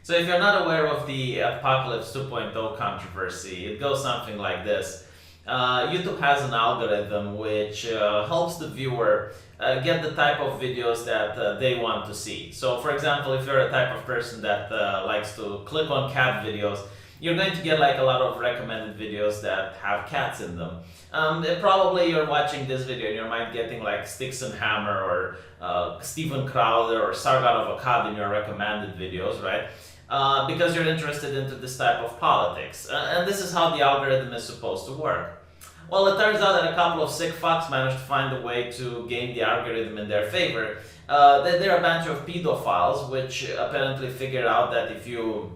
So if you're not aware of the Apocalypse 2.0 controversy, it goes something like this. YouTube has an algorithm which helps the viewer get the type of videos that they want to see. So for example, if you're a type of person that likes to click on cat videos, you're going to get like a lot of recommended videos that have cats in them. Probably you're watching this video and you might getting like Sticks and Hammer or Steven Crowder or Sargon of Akkad in your recommended videos, right? Because you're interested into this type of politics. And this is how the algorithm is supposed to work. Well, it turns out that a couple of sick fucks managed to find a way to game the algorithm in their favor. They're a bunch of pedophiles which apparently figured out that if you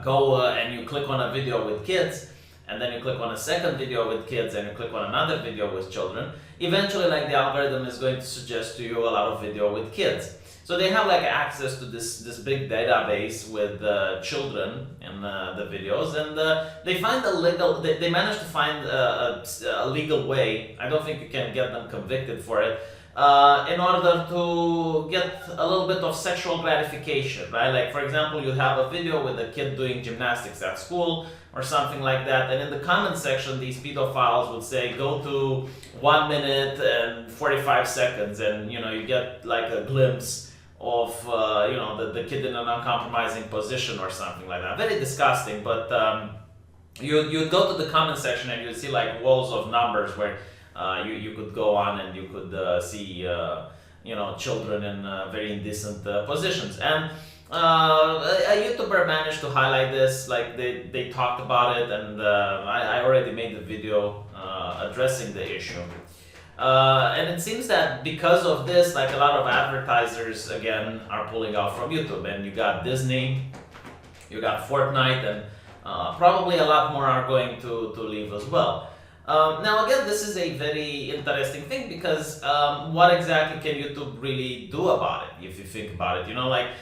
go and you click on a video with kids, and then you click on a second video with kids, and you click on another video with children, eventually like the algorithm is going to suggest to you a lot of video with kids. So they have like access to this big database with children in the videos, and they find they managed to find a legal way. I don't think you can get them convicted for it, in order to get a little bit of sexual gratification, right? Like for example, you have a video with a kid doing gymnastics at school or something like that, and in the comment section these pedophiles would say go to 1 minute and 45 seconds, and you get like a glimpse of the kid in an uncompromising position or something like that. Very disgusting, but you'd go to the comment section and you'd see like walls of numbers where you could go on and you could see children in very indecent positions. And a YouTuber managed to highlight this, like they talked about it, and I already made the video addressing the issue. And it seems that because of this, like a lot of advertisers again are pulling out from YouTube, and you got Disney, you got Fortnite, and probably a lot more are going to leave as well. Now again, this is a very interesting thing because what exactly can YouTube really do about it? If you think about it,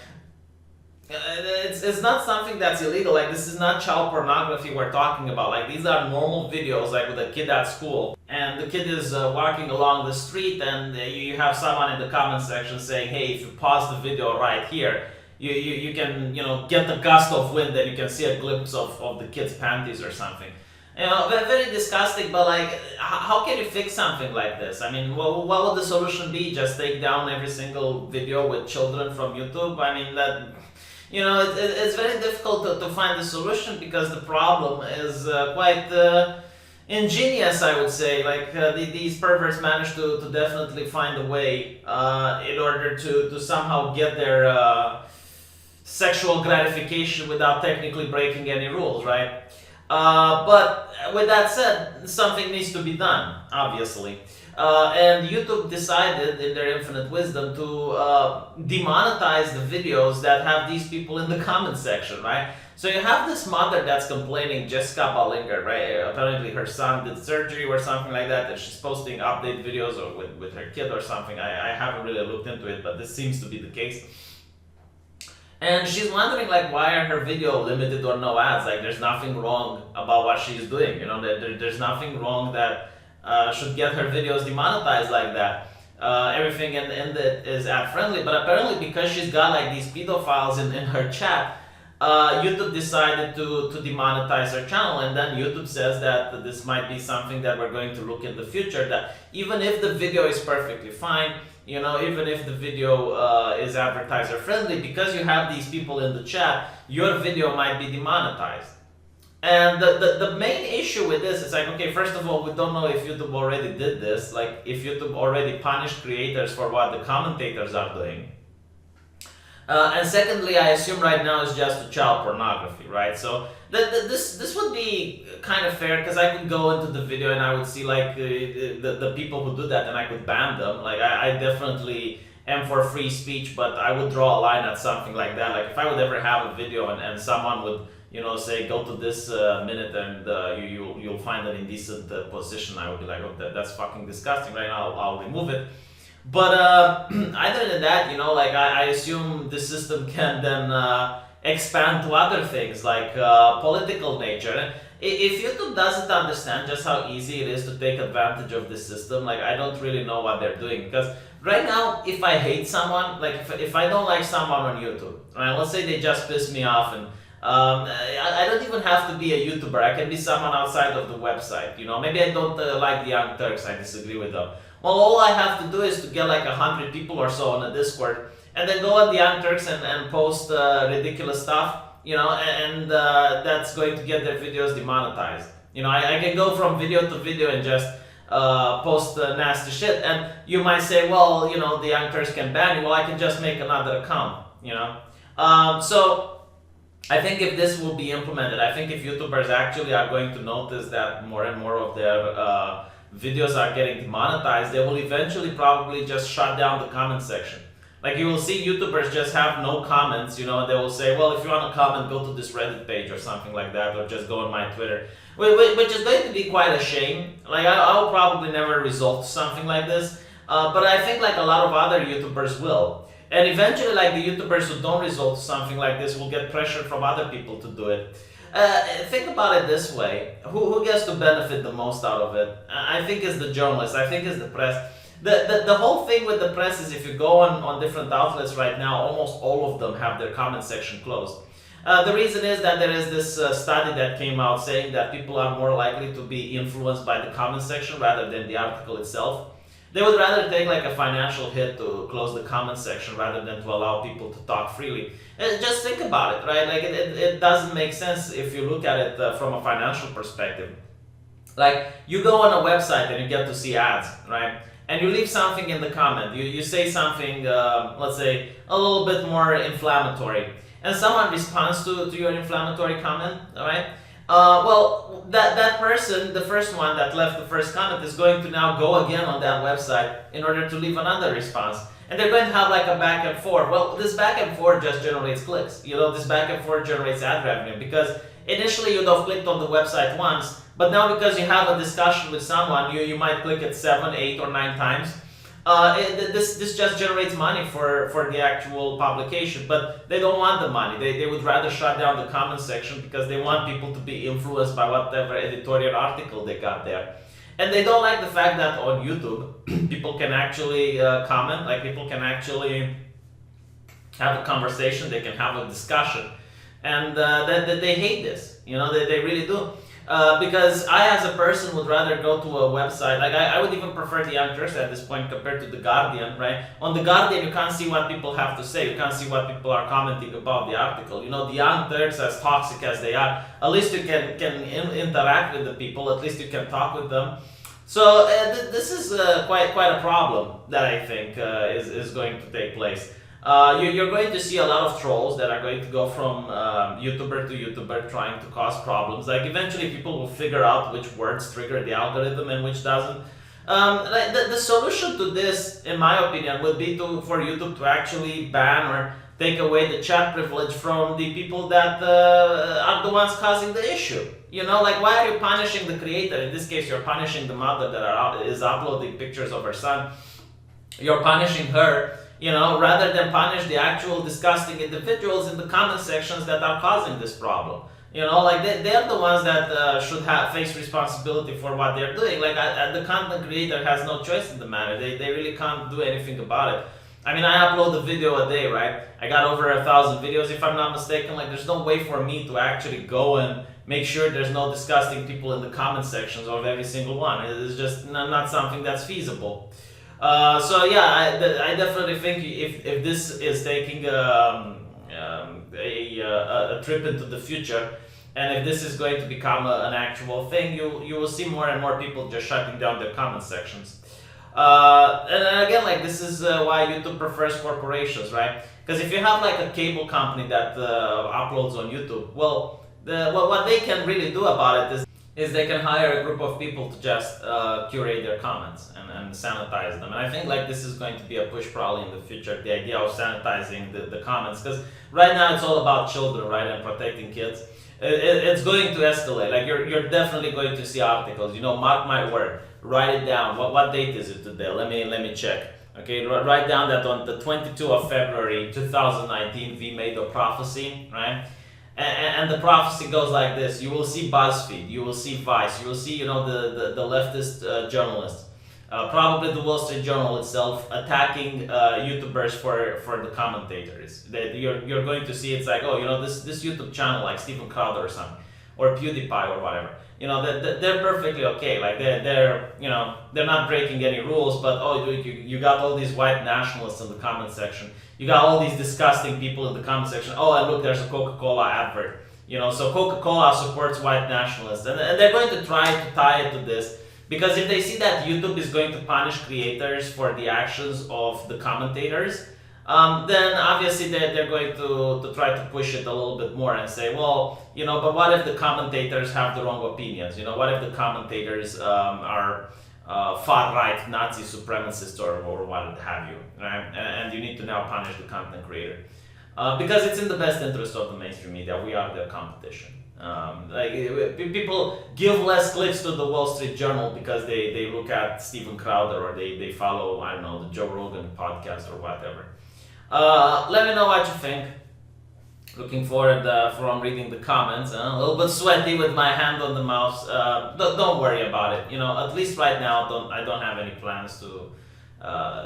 it's not something that's illegal. Like this is not child pornography we're talking about. Like these are normal videos, like with a kid at school, and the kid is walking along the street, and you have someone in the comment section saying, "Hey, if you pause the video right here, you can get the gust of wind, and you can see a glimpse of the kid's panties or something." Very disgusting. But like, how can you fix something like this? I mean, what would the solution be? Just take down every single video with children from YouTube? I mean that. It's very difficult to find a solution because the problem is quite ingenious, I would say. Like these perverts managed to definitely find a way in order to somehow get their sexual gratification without technically breaking any rules, right? But with that said, something needs to be done, obviously. And YouTube decided, in their infinite wisdom, to demonetize the videos that have these people in the comment section, right? So you have this mother that's complaining, Jessica Ballinger, right? Apparently her son did surgery or something like that, and she's posting update videos or with her kid or something. I haven't really looked into it, but this seems to be the case. And she's wondering, like, why are her video limited or no ads? Like, there's nothing wrong about what she's doing. There's nothing wrong that should get her videos demonetized like that. Everything in it is ad friendly, but apparently because she's got like these pedophiles in her chat, YouTube decided to demonetize her channel. And then YouTube says that this might be something that we're going to look in the future, that even if the video is perfectly fine, even if the video is advertiser friendly, because you have these people in the chat, your video might be demonetized. And the main issue with this is like, okay, first of all, we don't know if YouTube already did this, like if YouTube already punished creators for what the commentators are doing. And secondly, I assume right now it's just child pornography, right? So this would be kind of fair, because I could go into the video and I would see like the people who do that, and I could ban them. Like I definitely am for free speech, but I would draw a line at something like that. Like if I would ever have a video and someone would say go to this minute and you'll find an indecent position, I would be like, oh, that's fucking disgusting right now, I'll remove it. But other than that, like I assume the system can then expand to other things like political nature. If YouTube doesn't understand just how easy it is to take advantage of this system, like I don't really know what they're doing, because Right now, if I hate someone, like if I don't like someone on YouTube, right? Let's say they just piss me off, and I don't even have to be a YouTuber. I can be someone outside of the website. Maybe I don't like the Young Turks. I disagree with them. Well, all I have to do is to get like 100 people or so on a Discord, and then go on the Young Turks and post ridiculous stuff. And that's going to get their videos demonetized. I can go from video to video and just post nasty shit, and you might say, well, the Young Turks can ban you. Well, I can just make another account. So I think if this will be implemented, I think if YouTubers actually are going to notice that more and more of their videos are getting demonetized, they will eventually probably just shut down the comment section. Like, you will see YouTubers just have no comments, and they will say, well, if you want to comment, go to this Reddit page or something like that, or just go on my Twitter, which is going to be quite a shame. Like, I will probably never resort to something like this, but I think like a lot of other YouTubers will. And eventually, like, the YouTubers who don't resort to something like this will get pressure from other people to do it. Think about it this way. Who gets to benefit the most out of it? I think it's the journalists. I think it's the press. The whole thing with the press is, if you go on different outlets right now, almost all of them have their comment section closed. The reason is that there is this study that came out saying that people are more likely to be influenced by the comment section rather than the article itself. They would rather take like a financial hit to close the comment section rather than to allow people to talk freely. And just think about it, right? Like, it doesn't make sense if you look at it from a financial perspective. Like, you go on a website and you get to see ads, right? And you leave something in the comment. You say something, let's say, a little bit more inflammatory. And someone responds to your inflammatory comment, all right? Well, that person, the first one that left the first comment, is going to now go again on that website in order to leave another response. And they're going to have like a back and forth. Well, this back and forth just generates clicks. This back and forth generates ad revenue, because initially you'd have clicked on the website once, but now because you have a discussion with someone, you might click it 7, 8, or 9 times. This just generates money for the actual publication, but they don't want the money. They would rather shut down the comment section because they want people to be influenced by whatever editorial article they got there. And they don't like the fact that on YouTube, people can actually comment, like, people can actually have a conversation, they can have a discussion, and that they hate this, they really do. Because I, as a person, would rather go to a website, like I would even prefer the Young Turks at this point compared to the Guardian, right? On the Guardian, you can't see what people have to say, you can't see what people are commenting about the article. The Young Turks, as toxic as they are, at least you can interact with the people, at least you can talk with them. So this is quite a problem that I think is going to take place. You're going to see a lot of trolls that are going to go from YouTuber to YouTuber trying to cause problems. Like, eventually people will figure out which words trigger the algorithm and which doesn't. Like the solution to this, in my opinion, would be for YouTube to actually ban or take away the chat privilege from the people that are the ones causing the issue. Like, why are you punishing the creator? In this case, you're punishing the mother that is uploading pictures of her son. You're punishing her, rather than punish the actual disgusting individuals in the comment sections that are causing this problem. Like, they're the ones that should face responsibility for what they're doing. Like, the content creator has no choice in the matter. They really can't do anything about it. I mean, I upload a video a day, right? I got over 1,000 videos, if I'm not mistaken. Like, there's no way for me to actually go and make sure there's no disgusting people in the comment sections of every single one. It's just not something that's feasible. So yeah, I definitely think if this is taking a trip into the future, and if this is going to become an actual thing, you will see more and more people just shutting down their comment sections. And again, like, this is why YouTube prefers corporations, right? Because if you have like a cable company that uploads on YouTube, well, what they can really do about it is they can hire a group of people to just curate their comments and sanitize them. And I think like this is going to be a push probably in the future, the idea of sanitizing the comments, because right now it's all about children, right, and protecting kids. It's going to escalate. Like, you're definitely going to see articles, mark my word, write it down. What date is it today? Let me check. Okay, write down that on the 22nd of February 2019 we made a prophecy, right? And the prophecy goes like this: you will see BuzzFeed, you will see Vice, you will see the leftist journalists probably the Wall Street Journal itself attacking YouTubers for the commentators. That you're going to see it's like, oh, this YouTube channel like Stephen Crowder or something, or PewDiePie or whatever. They're perfectly okay. Like they're not breaking any rules, but oh, you got all these white nationalists in the comment section. You got all these disgusting people in the comment section. Oh, and look, there's a Coca-Cola advert. So Coca-Cola supports white nationalists, and they're going to try to tie it to this. Because if they see that YouTube is going to punish creators for the actions of the commentators, then obviously they're going to try to push it a little bit more and say, well, but what if the commentators have the wrong opinions? What if the commentators are far-right Nazi supremacists or what have you, right? And you need to now punish the content creator. Because it's in the best interest of the mainstream media. We are their competition. People give less clicks to the Wall Street Journal because they look at Stephen Crowder or they follow, I don't know, the Joe Rogan podcast or whatever. Let me know what you think. Looking forward from reading the comments. A little bit sweaty with my hand on the mouse. Don't worry about it. At least right now, I don't have any plans to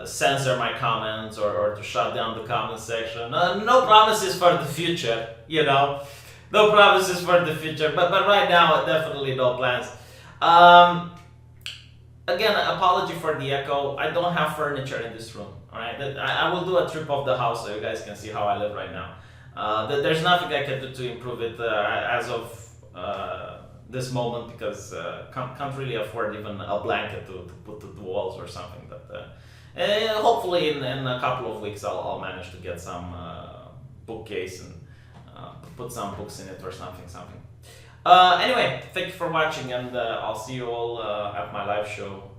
censor my comments or to shut down the comment section. No promises for the future. No promises for the future, but right now, definitely no plans. Again, apology for the echo. I don't have furniture in this room. All right, I will do a trip of the house so you guys can see how I live right now. There's nothing I can do to improve it as of this moment because can't really afford even a blanket to put to the walls or something. But hopefully in a couple of weeks I'll manage to get some bookcase and put some books in it or something. Anyway, thank you for watching, and I'll see you all at my live show